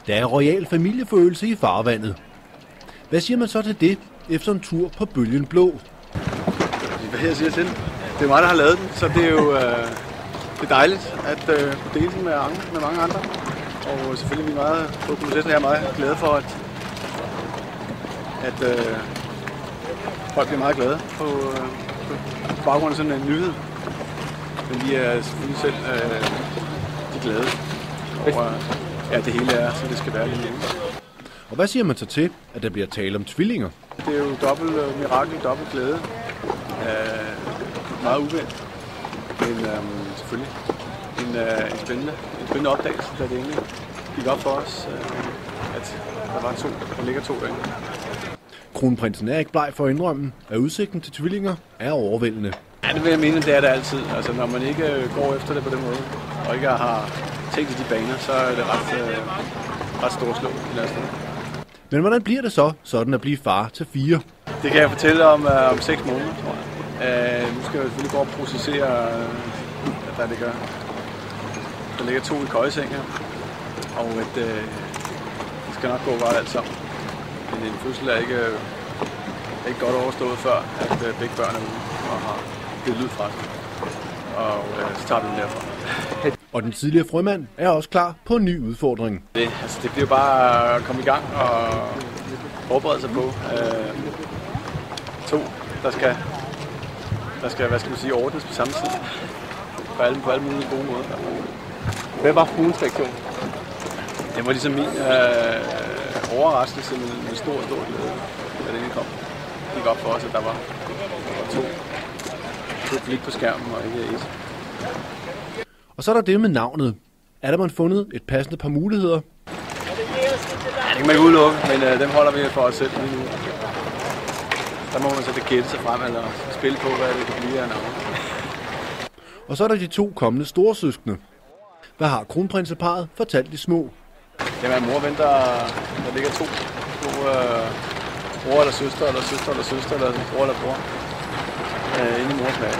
Der er royal familiefølelse i farvandet. Hvad siger man så til det efter en tur på bølgen blå? Hvad jeg siger til den? Det er mig, der har lavet den, så det er jo det er dejligt at kunne dele den med mange andre. Og selvfølgelig på processen er jeg meget glad for, at folk bliver meget glade på baggrund af sådan en nyhed. Men vi er selvfølgelig selv de glade over, at det hele er, som det skal være lige nu. Og hvad siger man så til, at der bliver tale om tvillinger? Det er jo dobbelt mirakel, dobbelt glæde. Meget uventet, men selvfølgelig en spændende opdagelse, da det egentlig gik op for os, at der ligger to derinde. Kronprinsen er ikke bleg for at indrømme, at udsigten til tvillinger er overvældende. Ja, det vil jeg mene, det er det altid. Altså, når man ikke går efter det på den måde, og ikke har tænkt i de baner, så er det ret storslået. Men hvordan bliver det så, sådan at blive far til 4? Det kan jeg fortælle om 6 måneder, tror jeg. Nu skal jeg selvfølgelig gå og processere, at der ligger 2 i køjeseng her, og at det skal nok gå godt alt sammen. Men en fødsel er ikke godt overstået før, at begge børn er ude og har givet lyd fra sig. Og så tager vi den derfra. Og den tidligere frømand er også klar på en ny udfordring. Det bliver bare at komme i gang og forberede sig på. 2, der skal hvad skal man sige, ordnes på samme tid. På alle mulige gode måder. Hvad var fruens reaktion? Det var ligesom min overraskelse med stor glæde, da det egentlig kom. Det gik op for os, at der var 2 blik på skærmen og ikke 1. Og så er der det med navnet. Er der man fundet et passende par muligheder? Ja, det kan man ikke udelukke, men dem holder vi for os selv lige nu. Der må man så gætte sig frem eller spille på, hvad det kan blive af navnet. Og så er der de 2 kommende storesøskende. Hvad har kronprinseparret fortalt de små? Jamen, mor venter, der ligger 2 bror eller søster, eller søster eller søster, eller bror eller bror, inde i mors mave.